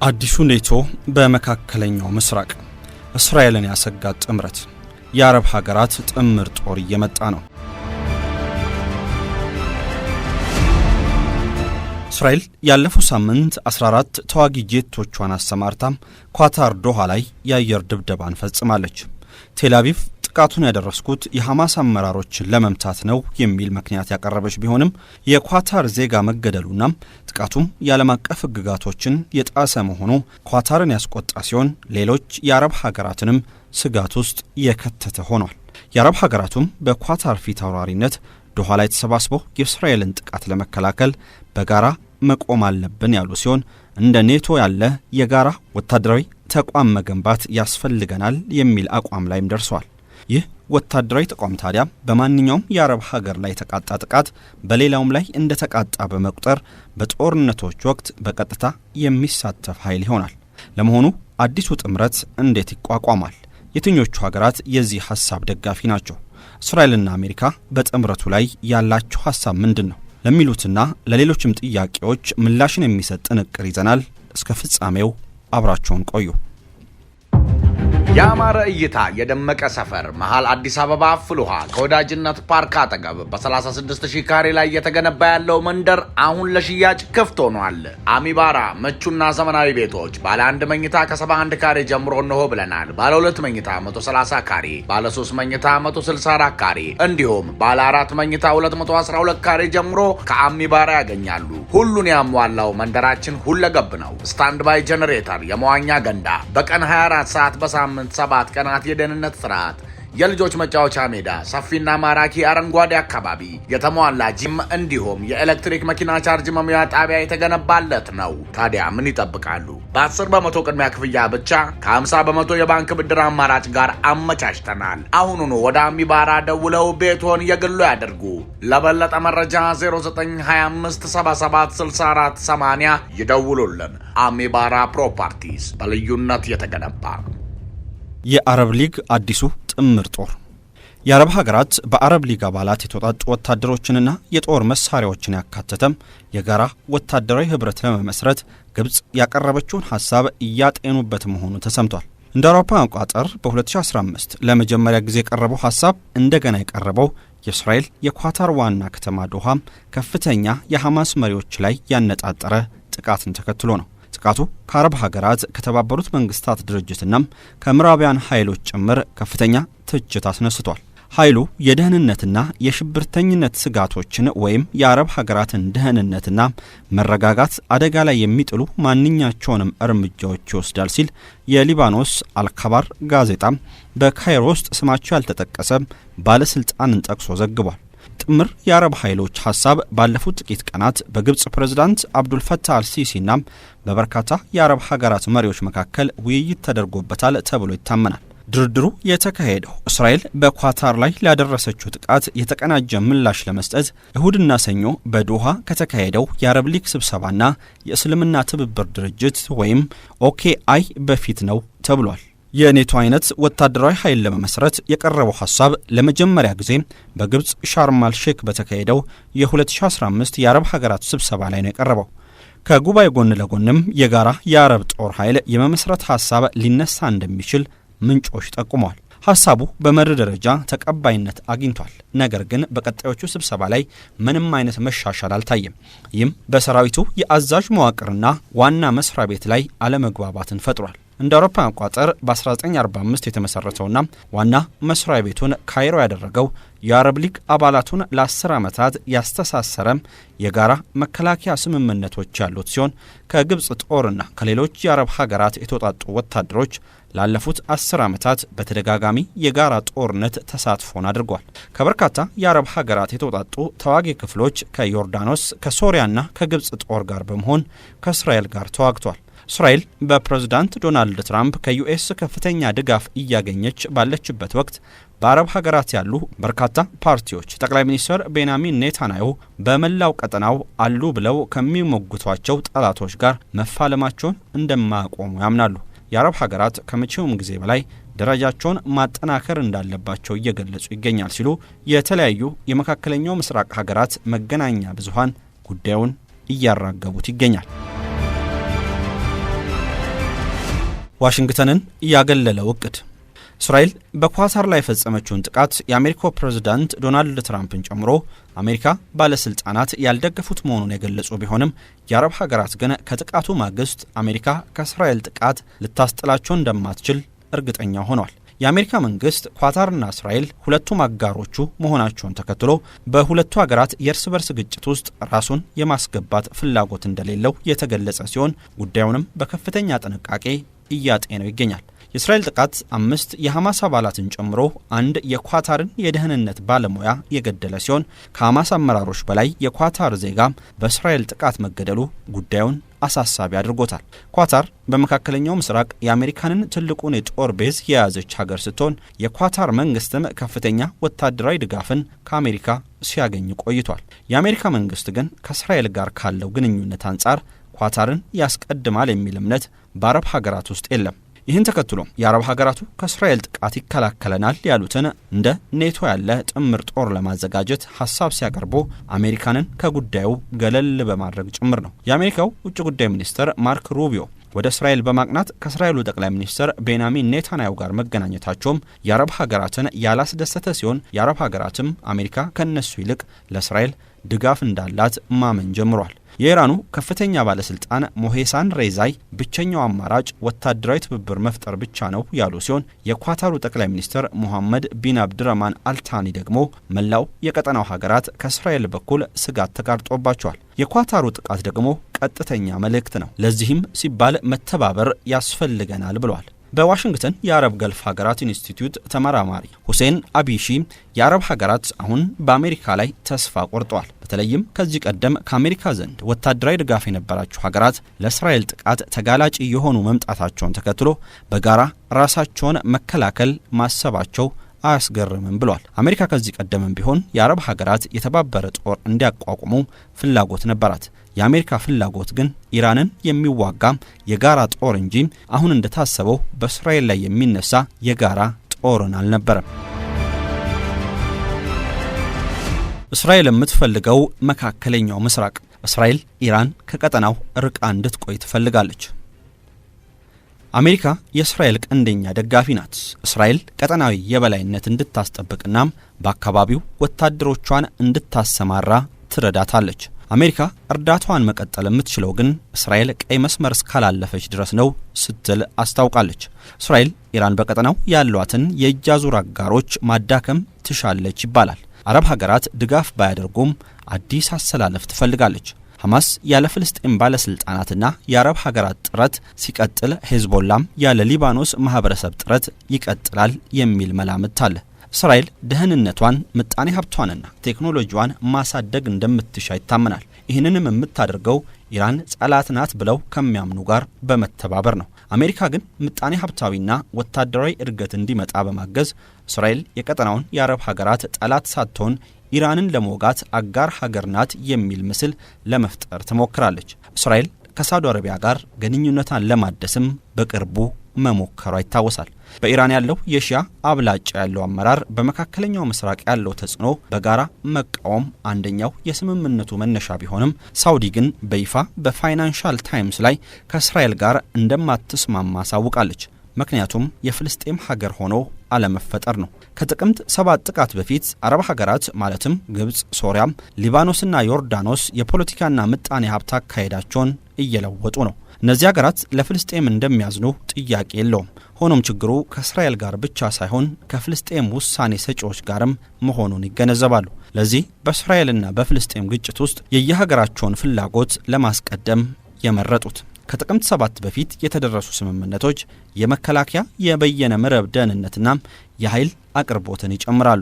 አዲሱ ኔቶ በመካከለኛው ምስራቅ እስራኤልን ያሰጋት ጥምረት የአረብ ሀገራት ጥምር ጦር እየመጣ ነው። እስራኤል ያለፈው ሳምንት 14 ተዋጊ ጄቶቿን አሰማርታ ኳታር ዶሃ ላይ የአየር ድብደባን ፈጽማለች። ቴል አቪቭ ጥቃቱን ያደረስኩት የሐማስ አመራሮችን ለመምታት ነው የሚል ምክንያት ያቀረበች ቢሆንም የኳታር ዜጋ መገደሉና ጥቃቱም የዓለም አቀፍ ሕግጋቶችን የጣሰ መሆኑ ኳታርን ያስቆጣ ሲሆን ሌሎች የአረብ ሀገራትንም ስጋት ውስጥ የከተተ ሆኗል። የአረብ ሀገራቱም በኳታር ፊት አውራሪነት ዶሃ ላይ ተሰባስበው የእስራኤልን ጥቃት ለመከላከል በጋራ መቆም አለብን ያሉ ሲሆን እንደ ኔቶ ያለ የጋራ ወታደራዊ ተቋም መገንባት ያስፈልገናል የሚል አቋም ላይም ደርሰዋል። ይህ ወታደራዊ ተቋም ታዲያ በማንኛውም የአረብ ሀገር ላይ የተቃጣ ጥቃት በሌላውም ላይ እንደ ተቃጣ በመቁጠር በጦርነቶች ወቅት በቀጥታ የሚሳተፍ ኃይል ይሆናል። ለመሆኑ አዲሱ ጥምረት እንዴት ይቋቋማል? የትኞቹ ሀገራት የዚህ ሐሳብ ደጋፊ ናቸው? እስራኤልና አሜሪካ በጥምረቱ ላይ ያላቸው ሐሳብ ምንድን ነው? ለሚሉትና ለሌሎችም ጥያቄዎች ምላሽን የሚሰጥ ጥንቅር ይዘናል። እስከ ፍጻሜው አብራችሁን ቆዩ። ያማረ እይታ የደመቀ ሰፈር መሃል አዲስ አበባ ፍልውሃ ከወዳጅነት ፓርክ አጠገብ በ36000 ካሬ ላይ የተገነባ ያለው መንደር አሁን ለሽያጭ ክፍት ሆኗል። አሚባራ ምቹና ዘመናዊ ቤቶች ባለ 1 መኝታ ከ71 ካሬ ጀምሮ ነው ብለናል። ባለ 2 መኝታ 130 ካሬ፣ ባለ 3 መኝታ 164 ካሬ እንዲሁም ባለ 4 መኝታ 212 ካሬ ጀምሮ ከአሚባራ ያገኛሉ። ሁሉን ያሟላው መንደራችን ሁለገብ ነው። ስታንድ ባይ ጄኔሬተር፣ የመዋኛ ገንዳ፣ በቀን 24 ሰዓት በሳምንት 7 ቀናት የደህንነት ስርዓት፣ የልጆች መጫወቻ ሜዳ፣ ሰፊና ማራኪ አረንጓዴ አካባቢ፣ የተሟላ ጂም እንዲሁም የኤሌክትሪክ መኪና ቻርጅ መሙያ ጣቢያ የተገነባለት ነው። ታዲያ ምን ይጠብቃሉ? በ10 በመቶ ቅድሚያ ክፍያ ብቻ ከ50 በመቶ የባንክ ብድር አማራጭ ጋር አመቻችተናል። አሁኑኑ ወደ አሚባራ ደውለው ቤቶን የግሉ ያድርጉ። ለበለጠ መረጃ 0925776480 ይደውሉልን። አሚባራ ፕሮፐርቲስ በልዩነት የተገነባ። የአረብ ሊግ አዲሱ ጥምር ጦር። የአረብ ሀገራት በአረብ ሊግ አባላት የተወጣጡ ወታደሮችንና የጦር መሳሪያዎችን ያካተተም የጋራ ወታደራዊ ህብረት ለመመስረት ግብጽ ያቀረበችውን ሐሳብ እያጤኑበት መሆኑ ተሰምቷል። እንደ አውሮፓውያን አቆጣጠር በ2015 ለመጀመሪያ ጊዜ የቀረበው ሐሳብ እንደገና የቀረበው የእስራኤል የኳታር ዋና ከተማ ዶሃም ከፍተኛ የሐማስ መሪዎች ላይ ያነጣጠረ ጥቃትን ተከትሎ ነው። ጥቃቱ ከአረብ ሀገራት ከተባበሩት መንግስታት ድርጅትና ከምዕራባውያን ኃይሎች ጭምር ከፍተኛ ትችት አስነስቷል። ኃይሉ የደህንነትና የሽብርተኝነት ስጋቶችን ወይም የአረብ ሀገራትን ደህንነትና መረጋጋት አደጋ ላይ የሚጥሉ ማንኛቸውንም እርምጃዎች ይወስዳል ሲል የሊባኖስ አልካባር ጋዜጣ በካይሮ ውስጥ ስማቸው ያልተጠቀሰ ባለስልጣንን ጠቅሶ ዘግቧል። ጥምር የአረብ ኃይሎች ሐሳብ ባለፉት ጥቂት ቀናት በግብጽ ፕሬዝዳንት አብዱል ፈታህ አልሲሲና በበርካታ የአረብ ሀገራት መሪዎች መካከል ውይይት ተደርጎበታል ተብሎ ይታመናል። ድርድሩ የተካሄደው እስራኤል በኳታር ላይ ላደረሰችው ጥቃት የተቀናጀ ምላሽ ለመስጠት እሁድና ሰኞ በዶሃ ከተካሄደው የአረብ ሊግ ስብሰባና የእስልምና ትብብር ድርጅት ወይም ኦኬአይ በፊት ነው ተብሏል። የኔቶ አይነት ወታደራዊ ኃይል ለመመስረት የቀረበው ሐሳብ ለመጀመሪያ ጊዜ በግብጽ ሻርም አል-ሼክ በተካሄደው የ2015 የአረብ ሀገራት ስብሰባ ላይ ነው የቀረበው። ከጉባኤ ጎን ለጎንም የጋራ የአረብ ጦር ኃይል የመመስረት ሐሳብ ሊነሳ እንደሚችል ምንጮች ጠቁመዋል። ሐሳቡ በመርህ ደረጃ ተቀባይነት አግኝቷል። ነገር ግን በቀጣዮቹ ስብሰባ ላይ ምንም አይነት መሻሻል አልታየም። ይህም በሰራዊቱ የአዛዥ መዋቅርና ዋና መስሪያ ቤት ላይ አለመግባባትን ፈጥሯል። እንደ አውሮፓውያን አቆጣጠር በ1945 የተመሰረተውና ዋና መስሪያ ቤቱን ካይሮ ያደረገው የአረብ ሊግ አባላቱን ለ10 ዓመታት ያስተሳሰረ የጋራ መከላከያ ስምምነቶች ያሉት ሲሆን ከግብጽ ጦርና ከሌሎች የአረብ ሀገራት የተወጣጡ ወታደሮች ላለፉት 10 ዓመታት በተደጋጋሚ የጋራ ጦርነት ተሳትፎን አድርጓል። ከበርካታ የአረብ ሀገራት የተወጣጡ ተዋጊ ክፍሎች ከዮርዳኖስ፣ ከሶሪያና ከግብጽ ጦር ጋር በመሆን ከእስራኤል ጋር ተዋግቷል። እስራኤል በፕሬዝዳንት ዶናልድ ትራምፕ ከዩኤስ ከፍተኛ ድጋፍ እያገኘች ባለችበት ወቅት በአረብ ሀገራት ያሉ በርካታ ፓርቲዎች ጠቅላይ ሚኒስትር ቤንያሚን ኔታንያሁ በመላው ቀጠናው አሉ ብለው ከሚሞግቷቸው ጠላቶች ጋር መፋለማቸውን እንደማያቆሙ ያምናሉ። የአረብ ሀገራት ከመቼውም ጊዜ በላይ ደረጃቸውን ማጠናከር እንዳለባቸው እየገለጹ ይገኛል ሲሉ የተለያዩ የመካከለኛው ምስራቅ ሀገራት መገናኛ ብዙሃን ጉዳዩን እያራገቡት ይገኛል። ዋሽንግተንን ያገለለው እቅድ እስራኤል በኳታር ላይ ፈጸመችውን ጥቃት የአሜሪካው ፕሬዝዳንት ዶናልድ ትራምፕን ጨምሮ አሜሪካ ባለስልጣናት ያልደገፉት መሆኑን የገለጹ ቢሆንም የአረብ ሀገራት ግን ከጥቃቱ ማግስት አሜሪካ ከእስራኤል ጥቃት ልታስጥላቸው እንደማትችል እርግጠኛ ሆነዋል። የአሜሪካ መንግስት ኳታርና እስራኤል ሁለቱም አጋሮቹ መሆናቸውን ተከትሎ በሁለቱ ሀገራት የእርስ በርስ ግጭት ውስጥ ራሱን የማስገባት ፍላጎት እንደሌለው የተገለጸ ሲሆን ጉዳዩንም በከፍተኛ ጥንቃቄ እያጤነው ይገኛል። የእስራኤል ጥቃት 5 የሐማስ አባላትን ጨምሮ አንድ የኳታርን የደህንነት ባለሙያ የገደለ ሲሆን ከሐማስ አመራሮች በላይ የኳታር ዜጋ በእስራኤል ጥቃት መገደሉ ጉዳዩን አሳሳቢ አድርጎታል። ኳታር በመካከለኛው ምስራቅ የአሜሪካንን ትልቁን የጦር ቤዝ የያዘች ሀገር ስትሆን የኳታር መንግስትም ከፍተኛ ወታደራዊ ድጋፍን ከአሜሪካ ሲያገኝ ቆይቷል። የአሜሪካ መንግስት ግን ከእስራኤል ጋር ካለው ግንኙነት አንጻር ኳታርን ያስቀድማል የሚል እምነት በአረብ ሀገራት ውስጥ የለም። ይህን ተከትሎ የአረብ ሀገራቱ ከእስራኤል ጥቃት ይከላከለናል ያሉትን እንደ ኔቶ ያለ ጥምር ጦር ለማዘጋጀት ሀሳብ ሲያቀርቡ አሜሪካንን ከጉዳዩ ገለል በማድረግ ጭምር ነው። የአሜሪካው ውጭ ጉዳይ ሚኒስትር ማርክ ሩቢዮ ወደ እስራኤል በማቅናት ከእስራኤሉ ጠቅላይ ሚኒስትር ቤንያሚን ኔታንያሁ ጋር መገናኘታቸውም የአረብ ሀገራትን ያላስደሰተ ሲሆን የአረብ ሀገራትም አሜሪካ ከነሱ ይልቅ ለእስራኤል ድጋፍ እንዳላት ማመን ጀምሯል። የኢራኑ ከፍተኛ ባለስልጣን ሞሄሳን ሬዛይ ብቸኛው አማራጭ ወታደራዊ ትብብር መፍጠር ብቻ ነው ያሉ ሲሆን የኳታሩ ጠቅላይ ሚኒስትር ሙሐመድ ቢን አብድራህማን አልታኒ ደግሞ መላው የቀጠናው ሀገራት ከእስራኤል በኩል ስጋት ተጋርጦባቸዋል። የኳታሩ ጥቃት ደግሞ ቀጥተኛ መልእክት ነው። ለዚህም ሲባል መተባበር ያስፈልገናል ብሏል። በዋሽንግተን የአረብ ገልፍ ሀገራት ኢንስቲትዩት ተመራማሪ ሁሴን አቢሺ የአረብ ሀገራት አሁን በአሜሪካ ላይ ተስፋ ቆርጠዋል። በተለይም ከዚህ ቀደም ከአሜሪካ ዘንድ ወታደራዊ ድጋፍ የነበራቸው ሀገራት ለእስራኤል ጥቃት ተጋላጭ የሆኑ መምጣታቸውን ተከትሎ በጋራ ራሳቸውን መከላከል ማሰባቸው አያስገርምም ብሏል። አሜሪካ ከዚህ ቀደምም ቢሆን የአረብ ሀገራት የተባበረ ጦር እንዲያቋቁሙ ፍላጎት ነበራት። የአሜሪካ ፍላጎት ግን ኢራንን የሚዋጋ የጋራ ጦር እንጂ አሁን እንደታሰበው በእስራኤል ላይ የሚነሳ የጋራ ጦርን አልነበረም። እስራኤል የምትፈልገው መካከለኛው ምስራቅ። እስራኤል ኢራን ከቀጠናው ርቃ እንድትቆይ ትፈልጋለች። አሜሪካ የእስራኤል ቀንደኛ ደጋፊ ናት። እስራኤል ቀጠናዊ የበላይነት እንድታስጠብቅና በአካባቢው ወታደሮቿን እንድታሰማራ ትረዳታለች። አሜሪካ እርዳታዋን መቀጠል የምትችለው ግን እስራኤል ቀይ መስመር እስካላለፈች ድረስ ነው ስትል አስታውቃለች። እስራኤል ኢራን በቀጠናው ያሏትን የእጅ አዙር አጋሮች ማዳከም ትሻለች ይባላል። አረብ ሀገራት ድጋፍ ባያደርጉም አዲስ አሰላለፍ ትፈልጋለች። ሐማስ ያለ ፍልስጤም ባለስልጣናትና የአረብ ሀገራት ጥረት ሲቀጥል ሄዝቦላም ያለ ሊባኖስ ማህበረሰብ ጥረት ይቀጥላል የሚል መላምት አለ። እስራኤል ደህንነቷን ምጣኔ ሀብቷንና ቴክኖሎጂዋን ማሳደግ እንደምትሻ ይታመናል። ይህንንም የምታደርገው ኢራን ጸላት ናት ብለው ከሚያምኑ ጋር በመተባበር ነው። አሜሪካ ግን ምጣኔ ሀብታዊና ወታደራዊ እድገት እንዲመጣ በማገዝ እስራኤል የቀጠናውን የአረብ ሀገራት ጠላት ሳትሆን ኢራንን ለመውጋት አጋር ሀገር ናት የሚል ምስል ለመፍጠር ትሞክራለች። እስራኤል ከሳውዲ አረቢያ ጋር ግንኙነቷን ለማደስም በቅርቡ መሞከሯ ይታወሳል። በኢራን ያለው የሺያ አብላጫ ያለው አመራር በመካከለኛው ምስራቅ ያለው ተጽዕኖ በጋራ መቃወም አንደኛው የስምምነቱ መነሻ ቢሆንም ሳውዲ ግን በይፋ በፋይናንሻል ታይምስ ላይ ከእስራኤል ጋር እንደማትስማማ አሳውቃለች። ምክንያቱም የፍልስጤም ሀገር ሆኖ አለመፈጠር ነው። ከጥቅምት 7 ጥቃት በፊት አረብ ሀገራት ማለትም ግብጽ፣ ሶሪያ፣ ሊባኖስና ዮርዳኖስ የፖለቲካና ምጣኔ ሀብት አካሄዳቸውን እየለወጡ ነው። እነዚህ ሀገራት ለፍልስጤም እንደሚያዝኑ ጥያቄ የለውም። ሆኖም ችግሩ ከእስራኤል ጋር ብቻ ሳይሆን ከፍልስጤም ውሳኔ ሰጪዎች ጋርም መሆኑን ይገነዘባሉ። ለዚህ በእስራኤልና በፍልስጤም ግጭት ውስጥ የየሀገራቸውን ፍላጎት ለማስቀደም የመረጡት ከጥቅምት 7 በፊት የተደረሱ ስምምነቶች የመከላከያ የበየነ መረብ ደህንነትና የኃይል አቅርቦትን ይጨምራሉ።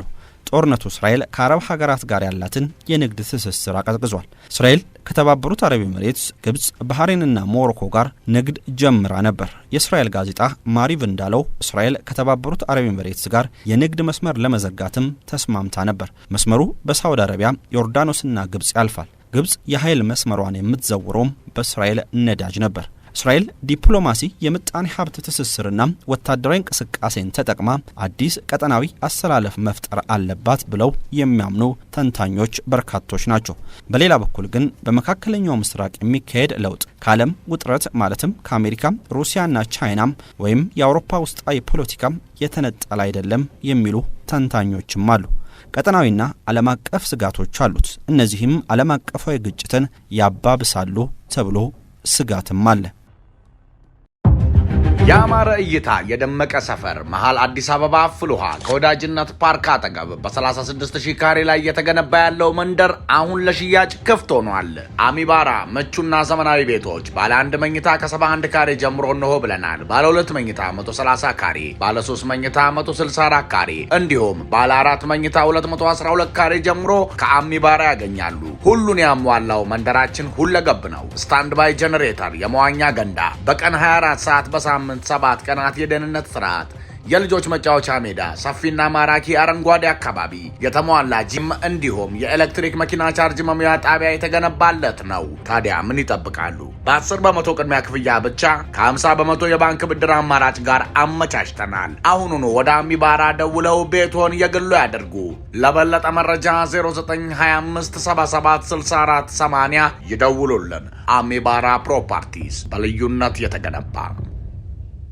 ጦርነቱ እስራኤል ከአረብ ሀገራት ጋር ያላትን የንግድ ትስስር አቀዝቅዟል። እስራኤል ከተባበሩት አረብ ኤሚሬትስ፣ ግብጽ፣ ባህሬንና ሞሮኮ ጋር ንግድ ጀምራ ነበር። የእስራኤል ጋዜጣ ማሪቭ እንዳለው እስራኤል ከተባበሩት አረብ ኤሚሬትስ ጋር የንግድ መስመር ለመዘጋትም ተስማምታ ነበር። መስመሩ በሳውዲ አረቢያ፣ ዮርዳኖስና ግብጽ ያልፋል። ግብጽ የኃይል መስመሯን የምትዘውረውም በእስራኤል ነዳጅ ነበር። እስራኤል ዲፕሎማሲ የምጣኔ ሀብት ትስስርና ወታደራዊ እንቅስቃሴን ተጠቅማ አዲስ ቀጠናዊ አሰላለፍ መፍጠር አለባት ብለው የሚያምኑ ተንታኞች በርካቶች ናቸው። በሌላ በኩል ግን በመካከለኛው ምስራቅ የሚካሄድ ለውጥ ከዓለም ውጥረት ማለትም ከአሜሪካ፣ ሩሲያና ቻይና ወይም የአውሮፓ ውስጣዊ ፖለቲካ የተነጠለ አይደለም የሚሉ ተንታኞችም አሉ። ቀጠናዊና ዓለም አቀፍ ስጋቶች አሉት። እነዚህም ዓለም አቀፋዊ ግጭትን ያባብሳሉ ተብሎ ስጋትም አለ። ያማረ እይታ የደመቀ ሰፈር መሃል አዲስ አበባ ፍልውሃ ከወዳጅነት ፓርክ አጠገብ በ36000 ካሬ ላይ የተገነባ ያለው መንደር አሁን ለሽያጭ ክፍት ሆኗል። አሚባራ ምቹና ዘመናዊ ቤቶች ባለ 1 መኝታ ከ71 ካሬ ጀምሮ ነው ብለናል። ባለ 2 መኝታ 130 ካሬ፣ ባለ 3 መኝታ 164 ካሬ እንዲሁም ባለ 4 መኝታ 212 ካሬ ጀምሮ ከአሚባራ ያገኛሉ። ሁሉን ያሟላው መንደራችን ሁለገብ ነው። ስታንድ ባይ ጄኔሬተር፣ የመዋኛ ገንዳ፣ በቀን 24 ሰዓት በሳምንት 7 ቀናት የደህንነት ስርዓት፣ የልጆች መጫወቻ ሜዳ፣ ሰፊና ማራኪ አረንጓዴ አካባቢ፣ የተሟላ ጂም እንዲሁም የኤሌክትሪክ መኪና ቻርጅ መሙያ ጣቢያ የተገነባለት ነው። ታዲያ ምን ይጠብቃሉ? በ10 በመቶ ቅድሚያ ክፍያ ብቻ ከ50 በመቶ የባንክ ብድር አማራጭ ጋር አመቻችተናል። አሁኑኑ ወደ አሚባራ ደውለው ቤቶን የግሉ ያድርጉ። ለበለጠ መረጃ 0925776480 ይደውሉልን። አሚባራ ፕሮፐርቲስ በልዩነት የተገነባ